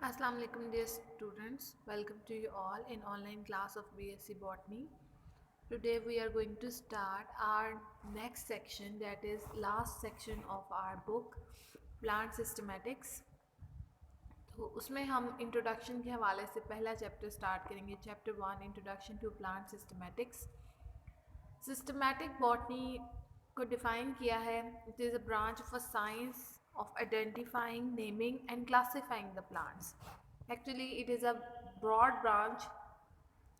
Assalamu alaikum dear students, welcome to you all in online class of BSc Botany. Today we are going to start our next section, that is last section of our book Plant Systematics. तो उसमें हम introduction के हवाले से पहला chapter start करेंगे, chapter 1 introduction to plant systematics. Systematic botany को define किया है, it is a branch of a science of identifying, naming and classifying the plants. Actually, it is a broad branch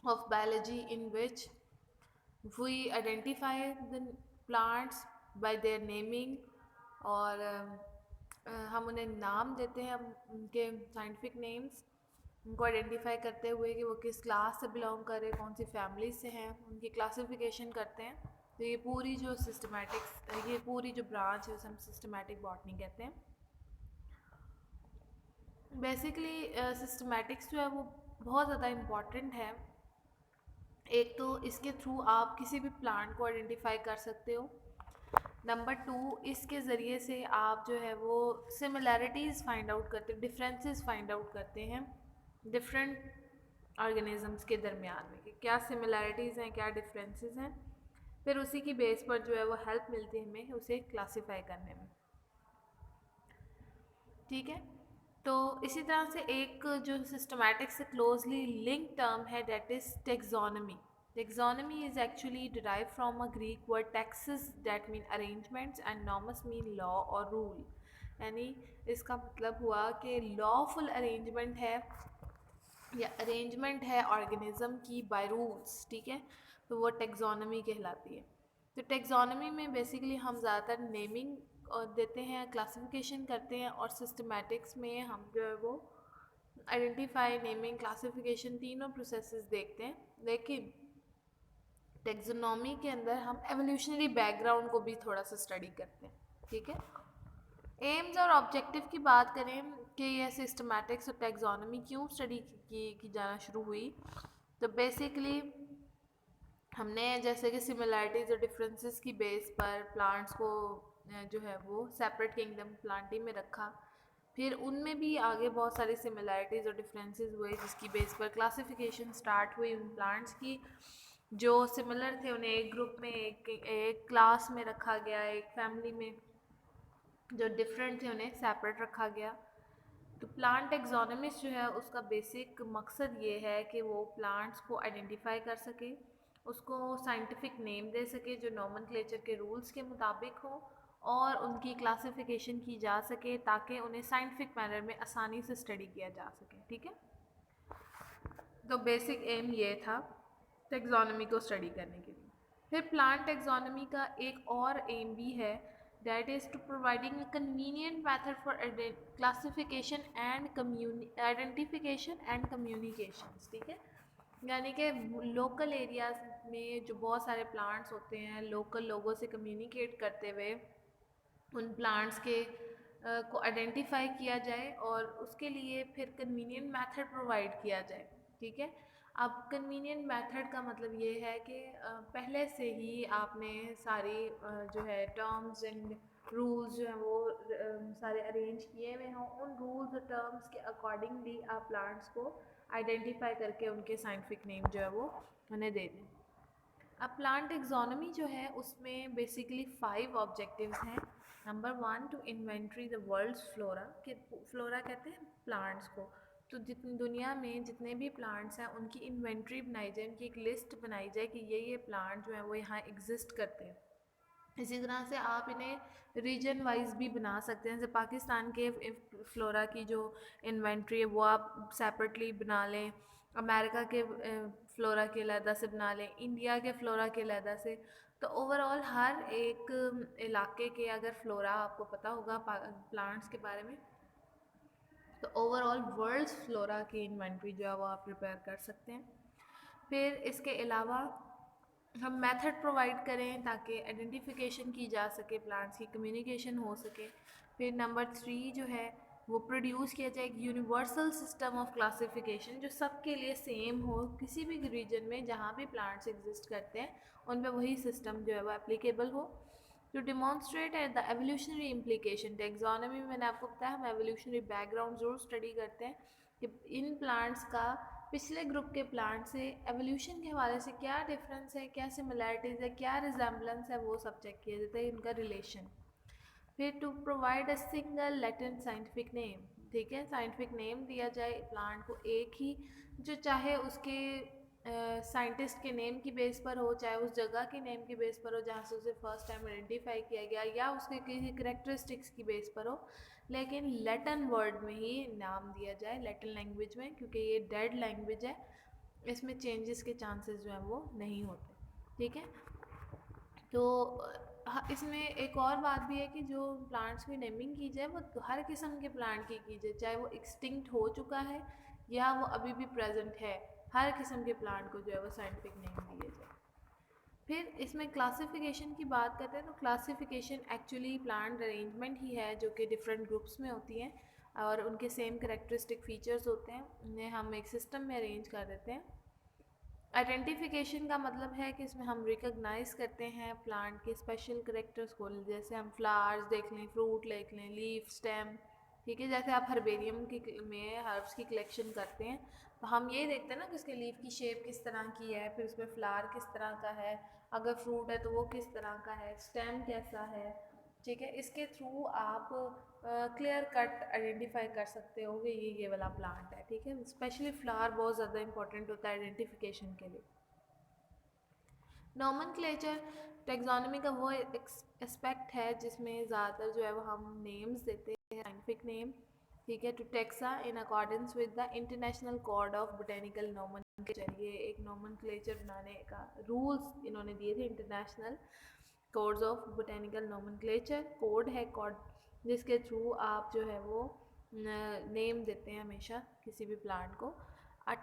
of biology in which we identify the plants by their naming और हम उन्हें नाम देते हैं, उनके scientific names, उनको identify करते हुए कि वो किस क्लास से बिलोंग करे, कौन सी फैमिली से हैं, उनकी क्लासिफिकेशन करते हैं। तो ये पूरी जो सिस्टमैटिक्स, ये पूरी जो ब्रांच है उसे हम सिस्टमैटिक बॉटनी कहते हैं। बेसिकली सिस्टमैटिक्स जो है वो बहुत ज़्यादा इम्पॉर्टेंट है। एक तो इसके थ्रू आप किसी भी प्लांट को आइडेंटिफाई कर सकते हो। नंबर 2, इसके ज़रिए से आप जो है वो सिमिलैरिटीज़ फाइंड आउट करते हैं, डिफरेंसेस फाइंड आउट करते हैं डिफरेंट ऑर्गेनिजम्स के दरमियान में कि क्या सिमिलैरिटीज़ हैं, क्या डिफरेंसेस हैं। फिर उसी की बेस पर जो है वो हेल्प मिलती है हमें उसे क्लासीफाई करने में। ठीक है, तो इसी तरह से एक जो सिस्टमैटिक से क्लोजली लिंक टर्म है, that is taxonomy. Taxonomy is actually derive from a Greek word Texas, that mean arrangements, and nomos mean law और रूल। यानी इसका मतलब हुआ कि लॉफुल अरेंजमेंट है या अरेंजमेंट है ऑर्गेनिज्म की बाय रूल्स। ठीक है, तो वो टेक्सोनमी कहलाती है। तो टेक्सोनमी में बेसिकली हम ज़्यादातर नेमिंग देते हैं, क्लासिफिकेशन करते हैं, और सिस्टमैटिक्स में हम जो है वो आइडेंटिफाई, नेमिंग, क्लासिफिकेशन तीनों प्रोसेसेस देखते हैं। लेकिन टेक्सोनॉमी के अंदर हम एवोल्यूशनरी बैकग्राउंड को भी थोड़ा सा स्टडी करते हैं। ठीक है, एम्स और ऑब्जेक्टिव की बात करें कि यह सिस्टमैटिक्स और टेक्सोनमी क्यों स्टडी की जाना शुरू हुई, तो बेसिकली हमने जैसे कि सिमिलैरिटीज़ और डिफरेंसेस की बेस पर प्लांट्स को जो है वो सेपरेट किंगडम प्लांटी में रखा। फिर उनमें भी आगे बहुत सारी सिमिलैरिटीज़ और डिफरेंसेस हुए, जिसकी बेस पर क्लासिफिकेशन स्टार्ट हुई उन प्लांट्स की। जो सिमिलर थे उन्हें एक ग्रुप में, एक क्लास में रखा गया, एक फैमिली में। जो डिफरेंट थे उन्हें सेपरेट रखा गया। तो प्लांट टेक्सोनमिस्ट जो है उसका बेसिक मकसद ये है कि वो प्लांट्स को आइडेंटिफाई कर सके, उसको साइंटिफिक नेम दे सके जो नॉमेनक्लेचर के रूल्स के मुताबिक हो, और उनकी क्लासिफिकेशन की जा सके ताकि उन्हें साइंटिफिक मैनर में आसानी से स्टडी किया जा सके। ठीक है, तो बेसिक एम ये था टेक्सोनमी को स्टडी करने के लिए। फिर प्लांट टेक्सोनमी का एक और एम भी है, that is to providing a convenient method for classification and identification and communications। ठीक है, यानी कि लोकल एरियाज में जो बहुत सारे प्लांट्स होते हैं, लोकल लोगों से कम्युनिकेट करते हुए उन प्लांट्स के को आइडेंटिफाई किया जाए और उसके लिए फिर कन्वीनियंट मेथड प्रोवाइड किया जाए। ठीक है, अब कन्वीनियंट मेथड का मतलब ये है कि पहले से ही आपने सारी जो है टर्म्स एंड रूल्स जो हैं वो सारे अरेंज किए हुए हों, उन रूल्स और टर्म्स के अकॉर्डिंगली आप प्लांट्स को आइडेंटिफाई करके उनके साइंटिफिक नेम जो है वो उन्हें दे दें। अब प्लांट टेक्सोनमी जो है उसमें बेसिकली 5 ऑब्जेक्टिव्स हैं। Number 1, to inventory the world's flora, कि फ्लोरा कहते हैं प्लांट्स को। तो जितनी दुनिया में जितने भी प्लांट्स हैं उनकी इन्वेंट्री बनाई जाए, उनकी एक लिस्ट बनाई जाए कि ये प्लांट जो है वो यहाँ एग्जिस्ट करते हैं। इसी तरह से आप इन्हें रीजन वाइज भी बना सकते हैं, जैसे पाकिस्तान के फ्लोरा की जो इन्वेंट्री है वो आप सेपरेटली बना लें, अमेरिका के फ्लोरा के अलहदा से बना लें, इंडिया के फ्लोरा के अलहदा से। तो ओवरऑल हर एक इलाके के अगर फ्लोरा आपको पता होगा प्लांट्स के बारे में, तो ओवरऑल वर्ल्ड फ्लोरा की इन्वेंट्री जो है वो आप प्रिपेयर कर सकते हैं। फिर इसके अलावा हम मेथड प्रोवाइड करें ताकि आइडेंटिफिकेशन की जा सके, प्लांट्स की कम्युनिकेशन हो सके। फिर नंबर 3 जो है वो प्रोड्यूस किया जाए एक यूनिवर्सल सिस्टम ऑफ क्लासिफिकेशन जो सबके लिए सेम हो, किसी भी रीजन में जहाँ भी प्लांट्स एग्जिस्ट करते हैं उन पर वही सिस्टम जो है वो एप्लीकेबल हो। To demonstrate at the evolutionary implication, taxonomy में मैंने आपको बताया हम एवोल्यूशनरी बैकग्राउंड ज़रूर स्टडी करते हैं कि इन प्लांट्स का पिछले ग्रुप के प्लांट से एवोल्यूशन के हवाले से क्या डिफरेंस है, क्या सिमिलैरिटीज़ है, क्या रिजेम्बलेंस है, वो सब चेक किया जाता है, इनका रिलेशन। फिर to provide a single latent scientific name, ठीक है, साइंटिफिक नेम दिया जाए प्लांट को एक ही, जो चाहे उसके साइंटिस्ट के नेम की बेस पर हो, चाहे उस जगह के नेम की बेस पर हो जहाँ से उसे फर्स्ट टाइम आइडेंटिफाई किया गया, या उसके किसी करेक्टरिस्टिक्स की बेस पर हो, लेकिन लैटिन वर्ड में ही नाम दिया जाए, लैटिन लैंग्वेज में, क्योंकि ये डेड लैंग्वेज है, इसमें चेंजेस के चांसेस जो हैं वो नहीं होते, ठीक है। तो हाँ, इसमें एक और बात भी है कि जो प्लांट्स की नेमिंग की जाए वो हर किस्म के प्लांट की कीजिए, चाहे वो एक्सटिंक्ट हो चुका है या वो अभी भी प्रेजेंट है, हर किस्म के प्लांट को जो है वो साइंटिफिक नेम दिए जाए। फिर इसमें क्लासिफिकेशन की बात करते हैं, तो क्लासिफिकेशन एक्चुअली प्लांट अरेंजमेंट ही है जो कि डिफरेंट ग्रुप्स में होती हैं और उनके सेम करेक्टरिस्टिक फीचर्स होते हैं, उन्हें हम एक सिस्टम में अरेंज कर देते हैं। आइडेंटिफिकेशन का मतलब है कि इसमें हम रिकॉग्नाइज करते हैं प्लांट के स्पेशल करेक्टर्स को, जैसे हम फ्लावर्स देख लें, फ्रूट देख लें, लीफ, स्टेम, ठीक है। जैसे आप हर्बेरियम की में हर्ब्स की कलेक्शन करते हैं तो हम ये देखते हैं ना कि उसके लीफ की शेप किस तरह की है, फिर उसमें फ्लावर किस तरह का है, अगर फ्रूट है तो वो किस तरह का है, स्टेम कैसा है, ठीक है। इसके थ्रू आप क्लियर कट आइडेंटिफाई कर सकते हो कि ये वाला प्लांट है, ठीक है। स्पेशली फ्लावर बहुत ज़्यादा इंपॉर्टेंट होता है आइडेंटिफिकेशन के लिए। नोमेनक्लेचर टेक्सोनोमी का वो एस्पेक्ट है जिसमें ज़्यादातर जो है वो हम नेम्स देते हैं, साइंटिफिक नेम, ठीक है, to taxa in accordance with the international code of botanical nomenclature. ये एक नोमेनक्लेचर बनाने का रूल्स इन्होंने दिए थे, international codes of botanical nomenclature, code है, कोड जिसके थ्रू आप जो है वो नेम देते हैं हमेशा किसी भी प्लांट को।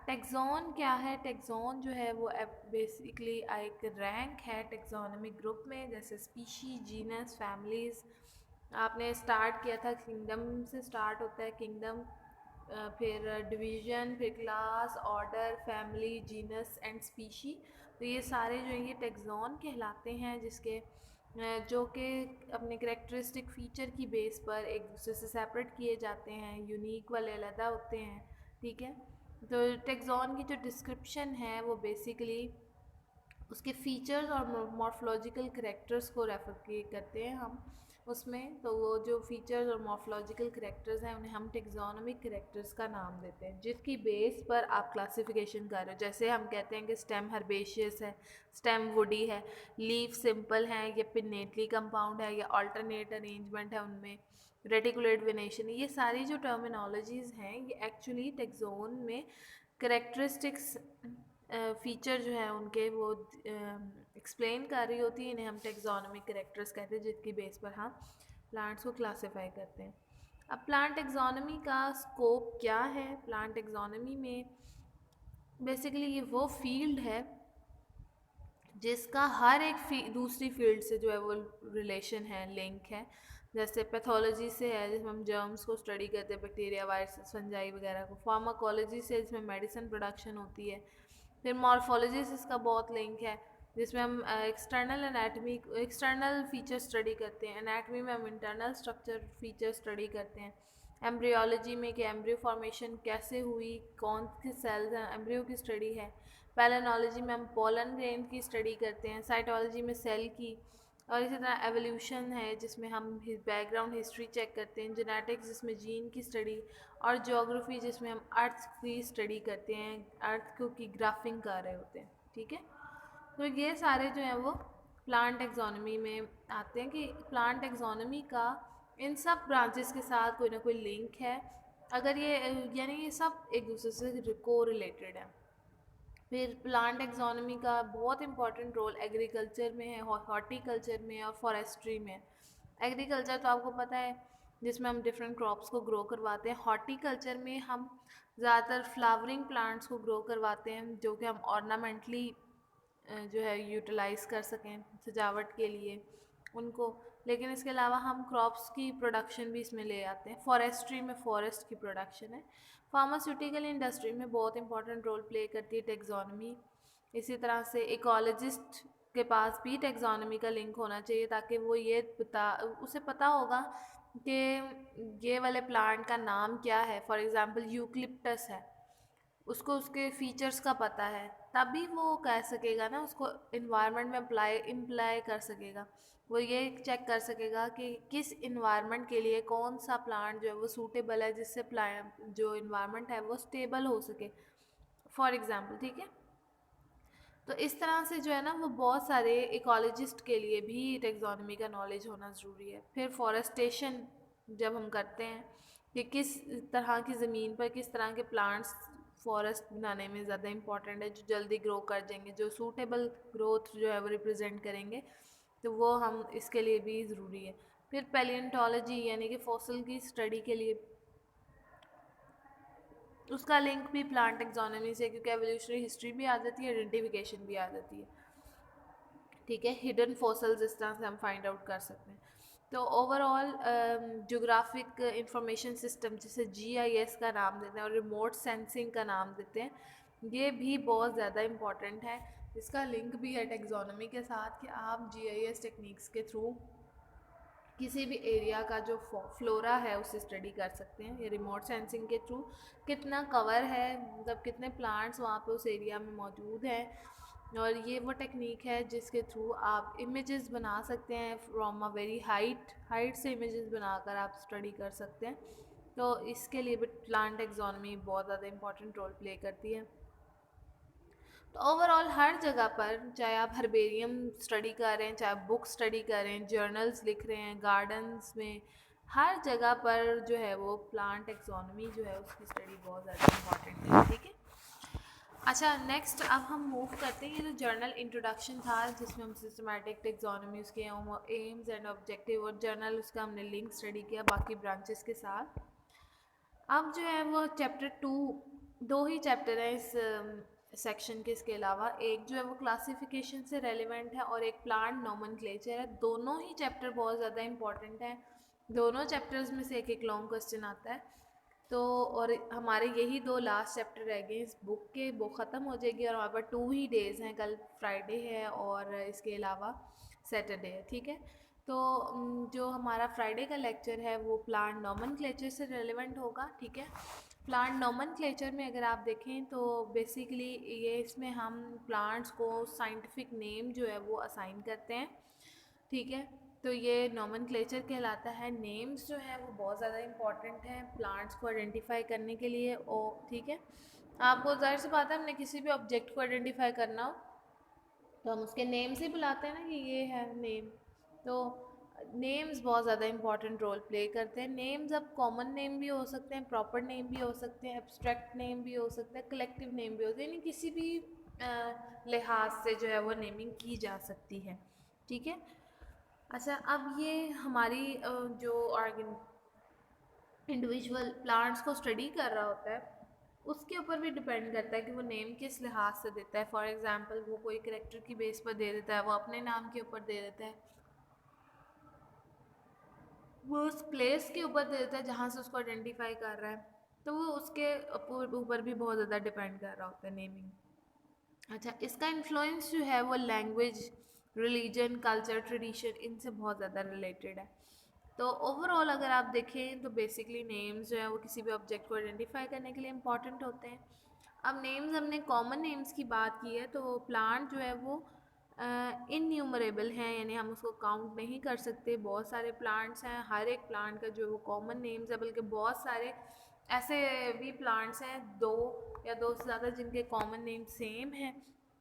टेक्सोन क्या है? टेक्सोन जो है वो बेसिकली एक रैंक है टेक्सोनमिक ग्रुप में, जैसे स्पीशी, जीनस, फैमिलीज। आपने स्टार्ट किया था किंगडम से, स्टार्ट होता है किंगडम, फिर डिवीजन, फिर class, order, family, genus and species. तो ये सारे जो हैं ये टेक्सोन कहलाते हैं, जिसके जो कि अपने करेक्टरिस्टिक फ़ीचर की बेस पर एक दूसरे से सेपरेट किए जाते हैं, यूनिक वाले अलग होते हैं, ठीक है। तो टेक्सोन की जो डिस्क्रिप्शन है वो बेसिकली उसके फीचर्स और मॉर्फोलॉजिकल करेक्टर्स को रेफर करते हैं हम उसमें। तो वो जो फीचर्स और मॉर्फोलॉजिकल करेक्टर्स हैं उन्हें हम टेक्सोनमिक करेक्टर्स का नाम देते हैं, जिसकी बेस पर आप क्लासिफिकेशन कर रहे हो। जैसे हम कहते हैं कि स्टेम हर्बेशियस है, स्टेम वुडी है, लीफ सिंपल है, या पिन्नेटली कंपाउंड है, या अल्टरनेट अरेंजमेंट है उनमें, रेटिकुलेट वेनेशन। ये सारी जो टर्मिनोलॉजीज़ हैं ये एक्चुअली टेक्सोन में करेक्टरिस्टिक्स फीचर जो है उनके वो एक्सप्लेन कर रही होती है। इन्हें हम टेक्सोनमिक करेक्टर्स कहते हैं, जिसकी बेस पर हम प्लांट्स को क्लासिफाई करते हैं। अब प्लांट टेक्सोनमी का स्कोप क्या है? प्लांट टेक्सोनमी में बेसिकली ये वो फील्ड है जिसका हर एक दूसरी फील्ड से जो है वो रिलेशन है, लिंक है। जैसे पैथोलॉजी से है जिसमें हम जर्म्स को स्टडी करते हैं, बैक्टीरिया, वायरस, फंजाई वगैरह को। फार्माकोलॉजी से जिसमें मेडिसिन प्रोडक्शन होती है। फिर मॉर्फोलॉजी से इसका बहुत लिंक है जिसमें हम external anatomy, external feature study करते हैं। एनाटमी में हम इंटरनल स्ट्रक्चर फीचर स्टडी करते हैं। एम्ब्रियोलॉजी में कि एम्ब्रियो फॉर्मेशन कैसे हुई, कौन से सेल्स हैं, एम्ब्रियो की स्टडी है। पैलेनोलॉजी में हम पोलन ग्रेन की स्टडी करते हैं। साइटोलॉजी में सेल की। और इसी तरह एवोल्यूशन है जिसमें हम बैकग्राउंड हिस्ट्री चेक करते हैं। जेनेटिक्स जिसमें जीन की स्टडी, और ज्योग्राफी जिसमें हम अर्थ की स्टडी करते हैं, अर्थ को की ग्राफिंग कर रहे होते हैं, ठीक है। तो ये सारे जो हैं वो प्लांट टेक्सोनमी में आते हैं कि प्लांट टेक्सोनमी का इन सब ब्रांचेस के साथ कोई ना कोई लिंक है। अगर ये यानी ये सब एक दूसरे से को रिलेटेड है। फिर प्लांट टेक्सोनमी का बहुत इंपॉर्टेंट रोल एग्रीकल्चर में है, हॉर्टिकल्चर में और फॉरेस्ट्री में। एग्रीकल्चर तो आपको पता है जिसमें हम डिफरेंट क्रॉप्स को ग्रो करवाते हैं। हॉर्टिकल्चर में हम ज़्यादातर फ्लावरिंग प्लांट्स को ग्रो करवाते हैं जो कि हम ऑर्नामेंटली जो है यूटिलाइज़ कर सकें सजावट के लिए उनको। लेकिन इसके अलावा हम क्रॉप्स की प्रोडक्शन भी इसमें ले आते हैं। फॉरेस्ट्री में फॉरेस्ट की प्रोडक्शन है। फार्मास्यूटिकल इंडस्ट्री में बहुत इंपॉर्टेंट रोल प्ले करती है टेक्सोनमी। इसी तरह से इकोलॉजिस्ट के पास भी टेक्सोनमी का लिंक होना चाहिए ताकि वो ये उसे पता होगा कि ये वाले प्लांट का नाम क्या है, फॉर एग्जांपल यूकलिप्टस है, उसको उसके फीचर्स का पता है, तभी वो कह सकेगा ना, उसको इन्वायरमेंट में इम्प्लाई कर सकेगा। वो ये चेक कर सकेगा कि किस इन्वायरमेंट के लिए कौन सा प्लांट जो है वो सूटेबल है, जिससे प्लांट जो इन्वायरमेंट है वो स्टेबल हो सके, फॉर एग्जांपल, ठीक है। तो इस तरह से जो है ना वो बहुत सारे इकोलॉजिस्ट के लिए भी टेक्सोनोमी का नॉलेज होना ज़रूरी है। फिर फॉरेस्टेशन जब हम करते हैं कि किस तरह की ज़मीन पर किस तरह के प्लांट्स फॉरेस्ट बनाने में ज़्यादा इम्पॉर्टेंट है, जो जल्दी ग्रो कर जाएंगे, जो सूटेबल ग्रोथ जो है वो रिप्रेजेंट करेंगे, तो वो हम इसके लिए भी ज़रूरी है। फिर पैलियोंटोलॉजी यानी कि फॉसिल की स्टडी के लिए उसका लिंक भी प्लांट टेक्सोनोमी से, क्योंकि एवोल्यूशनरी हिस्ट्री भी आ जाती है, आइडेंटिफिकेशन भी आ जाती है, ठीक है। हिडन फॉसल्स इस तरह से हम फाइंड आउट कर सकते हैं। तो ओवरऑल जोग्राफिक इंफॉर्मेशन सिस्टम, जिसे जीआईएस का नाम देते हैं और रिमोट सेंसिंग का नाम देते हैं, ये भी बहुत ज़्यादा इम्पॉर्टेंट है। इसका लिंक भी है टेक्सोनोमी के साथ कि आप जीआईएस टेक्निक्स के थ्रू किसी भी एरिया का जो फ्लोरा है उसे स्टडी कर सकते हैं, या रिमोट सेंसिंग के थ्रू कितना कवर है, मतलब कितने प्लांट्स वहाँ पे उस एरिया में मौजूद हैं। और ये वो टेक्निक है जिसके थ्रू आप इमेजेस बना सकते हैं फ्रॉम अ वेरी हाइट से इमेजेस बनाकर आप स्टडी कर सकते हैं। तो इसके लिए भी प्लांट टेक्सोनोमी बहुत ज़्यादा इंपॉर्टेंट रोल प्ले करती है। तो ओवरऑल हर जगह पर, चाहे आप हर्बेरियम स्टडी कर रहे हैं, चाहे बुक स्टडी कर रहे हैं, जर्नल्स लिख रहे हैं, गार्डन्स में, हर जगह पर जो है वो प्लांट टेक्सोनोमी जो है उसकी स्टडी बहुत ज़्यादा इम्पॉर्टेंट है, ठीक है। अच्छा, नेक्स्ट अब हम मूव करते हैं। ये जो जर्नल इंट्रोडक्शन था जिसमें हम सिस्टमैटिक टेक्सोनोमी, उसके एम्स एंड ऑब्जेक्टिव और जर्नल उसका हमने लिंक स्टडी किया बाकी ब्रांचेस के साथ। अब जो है वो चैप्टर 2, दो ही चैप्टर है इस सेक्शन के, इसके अलावा एक जो है वो क्लासिफिकेशन से रेलिवेंट है और एक प्लांट नोमेनक्लेचर है। दोनों ही चैप्टर बहुत ज़्यादा इंपॉर्टेंट हैं। दोनों चैप्टर्स में से एक एक लॉन्ग क्वेश्चन आता है। तो और हमारे यही दो लास्ट चैप्टर रह गए इस बुक के, वो ख़त्म हो जाएगी और हमारे पास 2 ही डेज़ हैं, कल फ्राइडे है और इसके अलावा सैटरडे है, ठीक है। तो जो हमारा फ्राइडे का लेक्चर है वो प्लांट नोमेनक्लेचर से रेलेवेंट होगा, ठीक है। प्लांट नोमेनक्लेचर में अगर आप देखें तो बेसिकली ये इसमें हम प्लांट्स को साइंटिफिक नेम जो है वो असाइन करते हैं, ठीक है। तो ये नोमेनक्लेचर कहलाता है। नेम्स जो है वो बहुत ज़्यादा इंपॉर्टेंट है प्लांट्स को आइडेंटिफाई करने के लिए, ओ ठीक है। आपको जाहिर सी बात है, हमने किसी भी ऑब्जेक्ट को आइडेंटिफाई करना हो तो हम उसके नेम से बुलाते हैं ना कि ये है नेम। तो नेम्स बहुत ज़्यादा इंपॉर्टेंट रोल प्ले करते हैं। नेम्स अब कॉमन नेम भी हो सकते हैं, प्रॉपर नेम भी हो सकते हैं, एब्स्ट्रैक्ट नेम भी हो सकता है, कलेक्टिव नेम भी होते हैं, यानी किसी भी लिहाज से जो है वो नेमिंग की जा सकती है, ठीक है। अच्छा, अब ये हमारी जो ऑर्गन इंडिविजुअल प्लांट्स को स्टडी कर रहा होता है उसके ऊपर भी डिपेंड करता है कि वो नेम किस लिहाज से देता है। फॉर एग्जांपल, वो कोई करेक्टर की बेस पर दे देता है, वो अपने नाम के ऊपर दे देता है, वो उस प्लेस के ऊपर दे देता है जहाँ से उसको आइडेंटिफाई कर रहा है, तो वो उसके ऊपर भी बहुत ज़्यादा डिपेंड कर रहा होता है नेमिंग। अच्छा, इसका इन्फ्लुएंस जो है वो लैंग्वेज, रिलीजन, कल्चर, ट्रेडिशन, इनसे बहुत ज़्यादा रिलेटेड है। तो ओवरऑल अगर आप देखें तो बेसिकली नेम्स जो है वो किसी भी ऑब्जेक्ट को आइडेंटिफाई करने के लिए इंपॉर्टेंट होते हैं। अब नेम्स, हमने कॉमन नेम्स की बात की है, तो प्लांट जो है वो इनन्यूमरेबल हैं, यानी हम उसको काउंट नहीं कर सकते। बहुत सारे प्लांट्स हैं, हर एक प्लांट का जो है वो कॉमन नेम्स है, बल्कि बहुत सारे ऐसे भी प्लांट्स हैं, दो या दो से ज़्यादा, जिनके कॉमन नेम सेम हैं,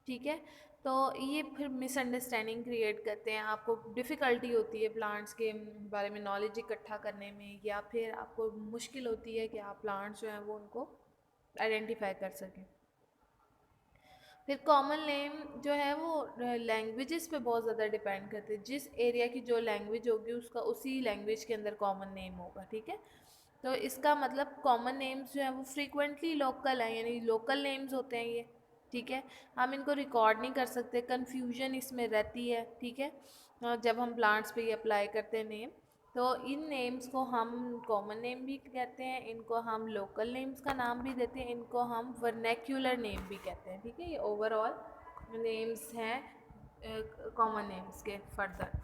ठीक है। तो ये फिर मिसअंडरस्टैंडिंग क्रिएट करते हैं, आपको डिफ़िकल्टी होती है प्लांट्स के बारे में नॉलेज इकट्ठा करने में, या फिर आपको मुश्किल होती है कि आप प्लांट्स जो हैं वो उनको आइडेंटिफाई कर सकें। फिर कॉमन नेम जो है वो लैंग्वेजेस पे बहुत ज़्यादा डिपेंड करते हैं, जिस एरिया की जो लैंग्वेज होगी उसका उसी लैंग्वेज के अंदर कॉमन नेम होगा, ठीक है। तो इसका मतलब कॉमन नेम्स जो हैं वो फ्रीक्वेंटली लोकल हैं, यानी लोकल नेम्स होते हैं ये, ठीक है। हम इनको रिकॉर्ड नहीं कर सकते, कन्फ्यूजन इसमें रहती है, ठीक है। जब हम प्लांट्स पे ये अप्लाई करते हैं नेम, तो इन नेम्स को हम कॉमन नेम भी कहते हैं, इनको हम लोकल नेम्स का नाम भी देते हैं, इनको हम वर्नैक्युलर नेम भी कहते हैं, ठीक है। ये ओवरऑल नेम्स हैं कॉमन नेम्स के फर्दर।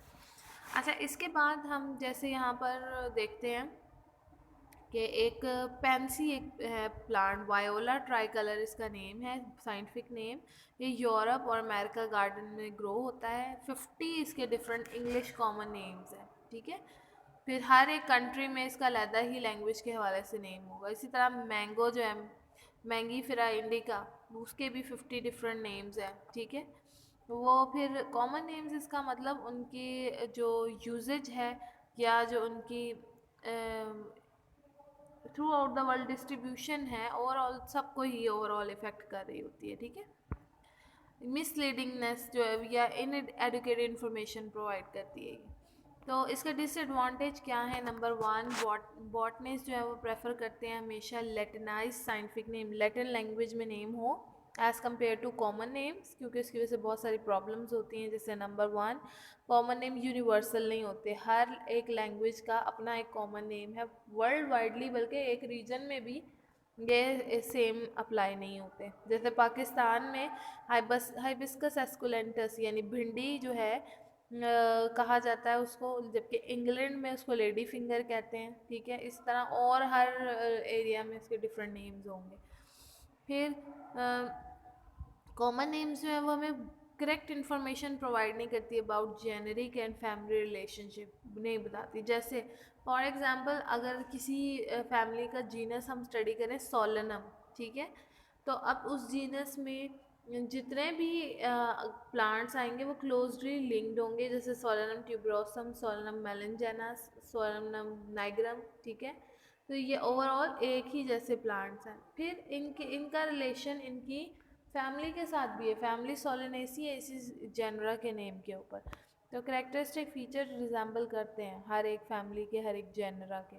अच्छा, इसके बाद हम जैसे यहाँ पर देखते हैं कि एक पेंसी एक है प्लांट, वायोला ट्राई कलर इसका नेम है, साइंटिफिक नेम। ये यूरोप और अमेरिका गार्डन में ग्रो होता है। 50 इसके डिफरेंट इंग्लिश कॉमन नेम्स हैं, ठीक है। फिर हर एक कंट्री में इसका अलग ही लैंग्वेज के हवाले से नेम होगा। इसी तरह मैंगो जो है, मैंगी फिरा इंडिका, उसके भी 50 डिफरेंट नेम्स हैं, ठीक है। वो फिर कॉमन नेम्स इसका मतलब उनकी जो यूजेज है या जो उनकी through out the world distribution है, ओवरऑल सबको ही ओवरऑल इफेक्ट कर रही होती है, ठीक है। मिसलीडिंगनेस जो है या इन एडुकेटेड इन्फॉर्मेशन प्रोवाइड करती है ये। तो इसका डिसएडवांटेज क्या है? नंबर वन, बॉटनिस्ट जो है वो प्रेफर करते हैं हमेशा latinize scientific name, Latin language में नेम हो as compare to common names, क्योंकि उसकी वजह से बहुत सारी प्रॉब्लम्स होती हैं। जैसे number one, common name universal नहीं होते। हर एक लैंग्वेज का अपना एक कॉमन नेम है वर्ल्ड वाइडली, बल्कि एक रीजन में भी ये सेम अप्लाई नहीं होते। जैसे पाकिस्तान में हाइबिस्कस एस्कुलेंटस यानी भिंडी जो है कहा जाता है उसको, जबकि इंग्लैंड में उसको लेडी फिंगर कहते हैं, ठीक है। इस तरह और हर एरिया में इसके डिफरेंट नेम्स होंगे। फिर कॉमन नेम्स जो है वो हमें करेक्ट इन्फॉर्मेशन प्रोवाइड नहीं करती about generic and family relationship, नहीं बताती। जैसे फॉर एग्जांपल अगर किसी फैमिली का जीनस हम स्टडी करें सोलनम, ठीक है, तो अब उस जीनस में जितने भी प्लांट्स आएंगे वो क्लोजली लिंक्ड होंगे, जैसे solanum tuberosum, solanum melongena, solanum nigrum, ठीक है। तो ये ओवरऑल एक ही जैसे प्लांट्स हैं। फिर इनका रिलेशन इनकी फैमिली के साथ भी है, फैमिली सोलेनेसी है इसी जेनरा के नेम के ऊपर। तो करेक्टरिस्टिक फीचर रिजेंबल करते हैं हर एक फैमिली के, हर एक जेनरा के,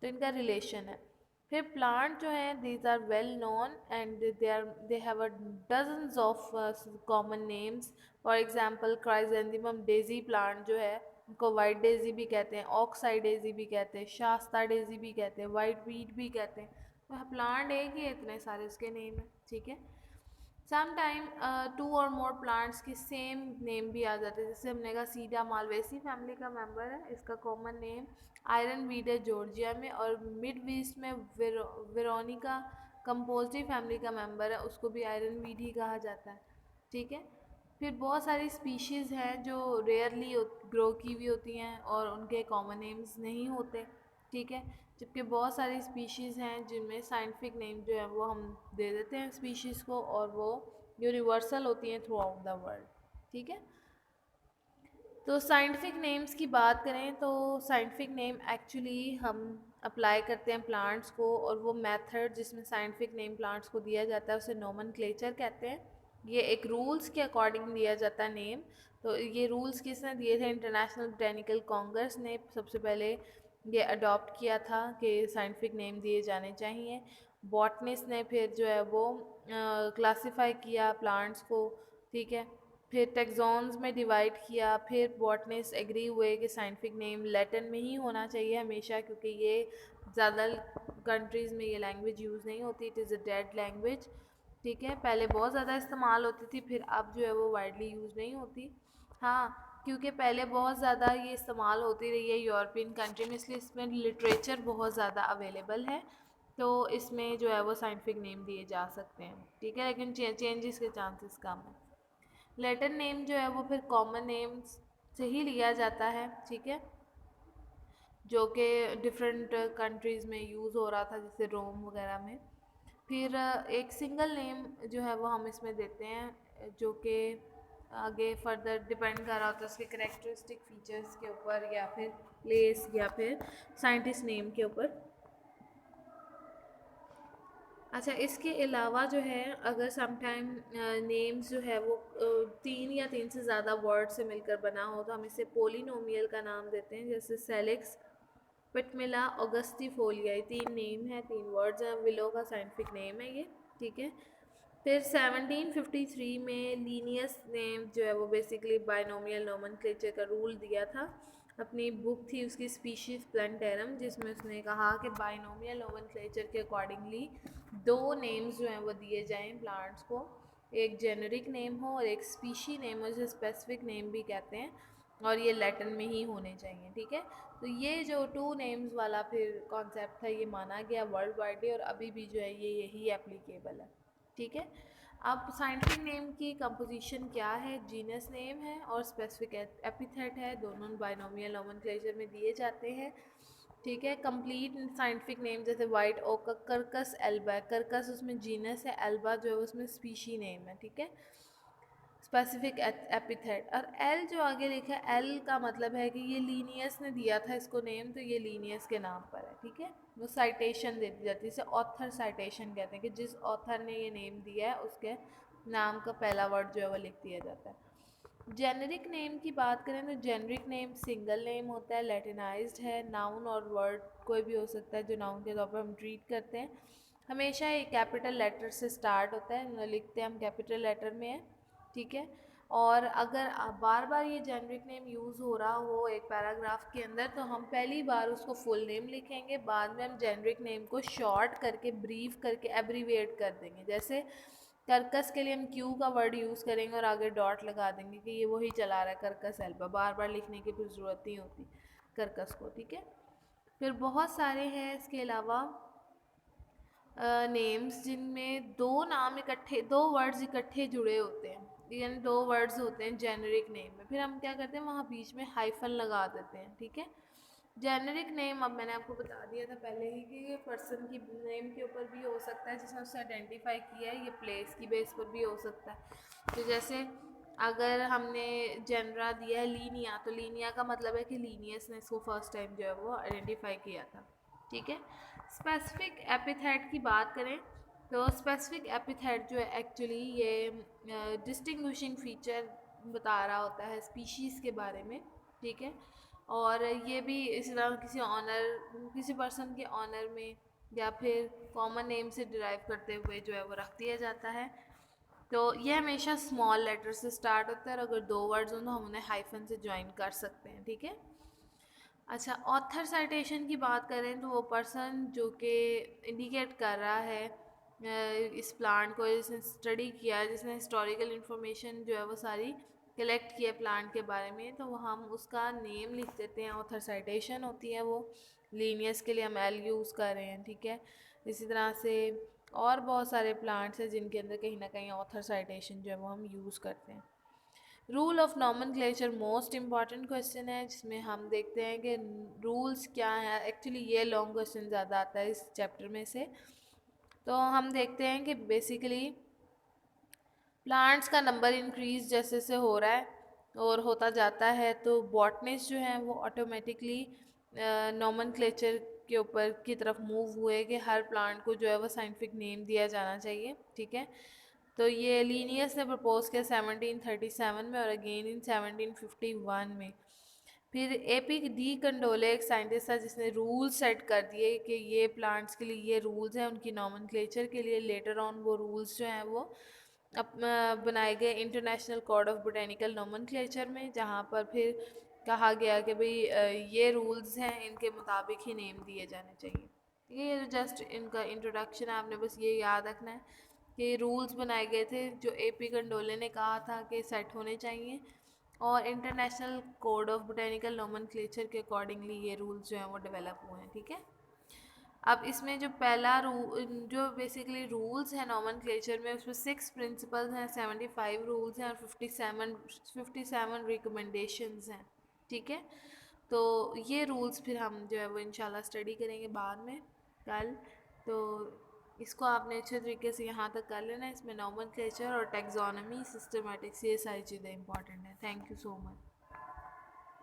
तो इनका रिलेशन है। फिर प्लांट जो है these are well known and they have a dozens of common names. For example chrysanthemum daisy plant जो है उनको वाइट डेजी भी कहते हैं, ऑक्साइड डेजी भी कहते हैं, शास्ता डेजी भी कहते हैं, वाइट वीट भी कहते हैं। तो प्लांट एक ही, इतने सारे उसके नेम है, ठीक है। समटाइम टू और मोर प्लांट्स की सेम नेम भी आ जाते हैं। जैसे हमने कहा सीडा मालवेसी फैमिली का मेंबर है, इसका कॉमन नेम आयरन वीड है जॉर्जिया में, और मिड ईस्ट में वेरोनिका कंपोजिटी फैमिली का मेंबर है, उसको भी आयरन वीड ही कहा जाता है, ठीक है। फिर बहुत सारी स्पीशीज़ हैं जो रेयरली ग्रो की हुई होती हैं और उनके कॉमन नेम्स नहीं होते, ठीक है। जबकि बहुत सारी स्पीशीज़ हैं जिनमें साइंटिफिक नेम जो है वो हम दे देते हैं स्पीशीज़ को, और वो यूनिवर्सल होती हैं थ्रू आउट द वर्ल्ड, ठीक है। तो साइंटिफिक नेम्स की बात करें तो साइंटिफिक नेम एक्चुअली हम अप्लाई करते हैं प्लांट्स को, और वो मेथड जिसमें साइंटिफिक नेम प्लांट्स को दिया जाता है उसे नोमेनक्लेचर कहते हैं। ये एक रूल्स के अकॉर्डिंग दिया जाता है नेम। तो ये रूल्स किसने दिए थे? इंटरनेशनल बोटेनिकल कांग्रेस ने सबसे पहले ये अडॉप्ट किया था कि साइंटिफिक नेम दिए जाने चाहिए। बॉटनिस्ट ने फिर जो है वो क्लासिफाई किया प्लांट्स को, ठीक है। फिर टेक्सॉन्स में डिवाइड किया। फिर बॉटनिस्ट एग्री हुए कि साइंटिफिक नेम लैटिन में ही होना चाहिए हमेशा, क्योंकि ये ज़्यादा कंट्रीज़ में ये लैंग्वेज यूज़ नहीं होती, it is a dead language, ठीक है। पहले बहुत ज़्यादा इस्तेमाल होती थी, फिर अब जो है वो वाइडली यूज़ नहीं होती। हाँ, क्योंकि पहले बहुत ज़्यादा ये इस्तेमाल होती रही है यूरोपियन कंट्री में, इसलिए इसमें लिटरेचर बहुत ज़्यादा अवेलेबल है, तो इसमें जो है वो साइंटिफिक नेम दिए जा सकते हैं, ठीक है। लेकिन चेंजेस के चांसेस कम है। लैटिन नेम जो है वो फिर कॉमन नेम्स से ही लिया जाता है, ठीक है, जो कि डिफरेंट कंट्रीज़ में यूज़ हो रहा था, जैसे रोम वगैरह में। फिर एक सिंगल नेम जो है वो हम इसमें देते हैं, जो कि आगे फर्दर डिपेंड कर रहा होता है उसके करेक्टरिस्टिक फीचर्स के ऊपर, या फिर प्लेस, या फिर साइंटिस्ट नेम के ऊपर। अच्छा, इसके अलावा जो है अगर समटाइम नेम्स जो है वो 3 या 3 से ज़्यादा वर्ड से मिलकर बना हो तो हम इसे पोलिनोमियल का नाम देते हैं। जैसे सेलेक्स, पिटमिला, ऑगस्टिफोलिया, ये 3 नेम है, 3 वर्ड्स हैं। विलो का साइंटिफिक नेम है ये, ठीक है। फिर 1753 में लीनियस ने जो है वो बेसिकली बाइनोमियल नोमेनक्लेचर का रूल दिया था। अपनी बुक थी उसकी स्पीशीज प्लांटेरम, जिसमें उसने कहा कि बाइनोमियल नोमेनक्लेचर के अकॉर्डिंगली 2 नेम्स जो हैं वो दिए जाएं प्लांट्स को, एक जेनरिक नेम हो और एक स्पीशी नेम हो, जिसे स्पेसिफिक नेम भी कहते हैं। और ये लैटिन में ही होने चाहिए, ठीक है। तो ये जो टू नेम्स वाला फिर कॉन्सेप्ट था ये माना गया वर्ल्ड वाइडली और अभी भी जो है ये यही एप्लीकेबल है, ठीक है। अब साइंटिफिक नेम की कंपोजिशन क्या है, जीनस नेम है और स्पेसिफिक एपिथेट है, दोनों बाइनोमियल नोमेनक्लेचर में दिए जाते हैं, ठीक है। कंप्लीट साइंटिफिक नेम जैसे white oak, quercus alba, quercus उसमें जीनस है, एल्बा जो है उसमें स्पीशी नेम है, ठीक है। स्पेसिफिक एपिथेट, और एल जो आगे लिखा है एल का मतलब है कि ये लीनियस ने दिया था इसको नेम, तो ये लीनियस के नाम पर है, ठीक है। वो साइटेशन दे दी जाती है, इसे ऑथर साइटेशन कहते हैं कि जिस ऑथर ने ये नेम दिया है उसके नाम का पहला वर्ड जो है वो लिख दिया जाता है। जेनरिक नेम की बात करें तो जेनरिक नेम सिंगल नेम होता है, लैटिनाइज्ड है, नाउन और वर्ड कोई भी हो सकता है जो नाउन के तौर पर हम ट्रीट करते हैं, हमेशा एक कैपिटल लेटर से स्टार्ट होता है, लिखते हैं हम कैपिटल लेटर में है, ठीक है। और अगर बार बार ये जेनरिक नेम यूज़ हो रहा हो एक पैराग्राफ के अंदर तो हम पहली बार उसको फुल नेम लिखेंगे, बाद में हम जेनरिक नेम को शॉर्ट करके ब्रीफ करके एब्रीविएट कर देंगे। जैसे कर्कस के लिए हम क्यू का वर्ड यूज़ करेंगे और आगे डॉट लगा देंगे कि ये वही चला रहा है कर्कस एल्बा, बार बार लिखने की फिर ज़रूरत नहीं होती कर्कस को, ठीक है। फिर बहुत सारे हैं इसके अलावा नेम्स जिनमें दो वर्ड्स इकट्ठे जुड़े होते हैं, यानी दो वर्ड्स होते हैं जेनरिक नेम में, फिर हम क्या करते हैं वहाँ बीच में हाइफन लगा देते हैं, ठीक है। जेनरिक नेम अब मैंने आपको बता दिया था पहले ही कि ये पर्सन की नेम के ऊपर भी हो सकता है जिसने उससे आइडेंटिफाई किया है, ये प्लेस की बेस पर भी हो सकता है। तो जैसे अगर हमने जेनरा दिया है लीनिया, तो लीनिया का मतलब है कि लीनियस ने इसको फर्स्ट टाइम जो है वो आइडेंटिफाई किया था, ठीक है। स्पेसिफिक एपिथेट की बात करें तो स्पेसिफिक एपिथेट जो है एक्चुअली ये डिस्टिंग्विशिंग फीचर बता रहा होता है स्पीशीज़ के बारे में, ठीक है। और ये भी इस तरह किसी पर्सन के ऑनर में या फिर कॉमन नेम से डिराइव करते हुए जो है वो रख दिया जाता है। तो ये हमेशा स्मॉल लेटर से स्टार्ट होता है और अगर दो वर्ड्स हों तो हम उन्हें हाइफन से ज्वाइन कर सकते हैं, ठीक है। अच्छा, ऑथर साइटेशन की बात करें तो वो पर्सन जो कि इंडिकेट कर रहा है इस प्लांट को, जिसने स्टडी किया है, जिसने हिस्टोरिकल इन्फॉर्मेशन जो है वो सारी कलेक्ट किया प्लांट के बारे में, तो वो हम उसका नेम लिख देते हैं, ऑथर साइटेशन होती है वो। लीनियस के लिए हम एल यूज़ कर रहे हैं, ठीक है। इसी तरह से और बहुत सारे प्लांट्स हैं जिनके अंदर कहीं ना कहीं ऑथर साइटेशन जो है वो हम यूज़ करते हैं। Rule of nomenclature most important question है जिसमें हम देखते हैं कि रूल्स क्या हैं। एक्चुअली ये लॉन्ग क्वेश्चन ज़्यादा आता है इस चैप्टर में से। तो हम देखते हैं कि बेसिकली प्लांट्स का नंबर इंक्रीज जैसे से हो रहा है और होता जाता है, तो बॉटनिस्ट जो हैं वो ऑटोमेटिकली नॉमेनक्लेचर के ऊपर की तरफ मूव हुए कि हर प्लांट को जो है वो साइंटिफिक नेम दिया जाना चाहिए, ठीक है। तो ये लीनियस ने प्रपोज किया 1737 में और अगेन इन 1751 में। फिर एपी डी कंडोले एक साइंटिस्ट था जिसने रूल्स सेट कर दिए कि ये प्लांट्स के लिए ये रूल्स हैं उनकी नॉमेनक्लेचर के लिए। लेटर ऑन वो रूल्स जो हैं वो बनाए गए international code of botanical nomenclature में, जहाँ पर फिर कहा गया कि भाई ये रूल्स हैं, इनके मुताबिक ही नेम दिए जाने चाहिए। ये जस्ट इनका इंट्रोडक्शन है, आपने बस ये याद रखना है कि रूल्स बनाए गए थे जो एपी कंडोले ने कहा था कि सेट होने चाहिए और international code of botanical nomenclature के अकॉर्डिंगली ये रूल्स जो हैं वो डेवलप हुए हैं, ठीक है। अब इसमें जो पहला जो बेसिकली रूल्स हैं नोमेनक्लेचर में उसमें 6 प्रिंसिपल्स हैं, 75 रूल्स हैं और 57 रिकमेंडेशंस हैं, ठीक है। तो ये रूल्स फिर हम जो है वो इंशाल्लाह स्टडी करेंगे बाद में कल। तो इसको आपने अच्छे तरीके से यहाँ तक कर लेना है। इसमें नॉमेनक्लेचर और टैक्सोनॉमी सिस्टमेटिक्स ये सारी चीज़ें इंपॉर्टेंट हैं। Thank you so much.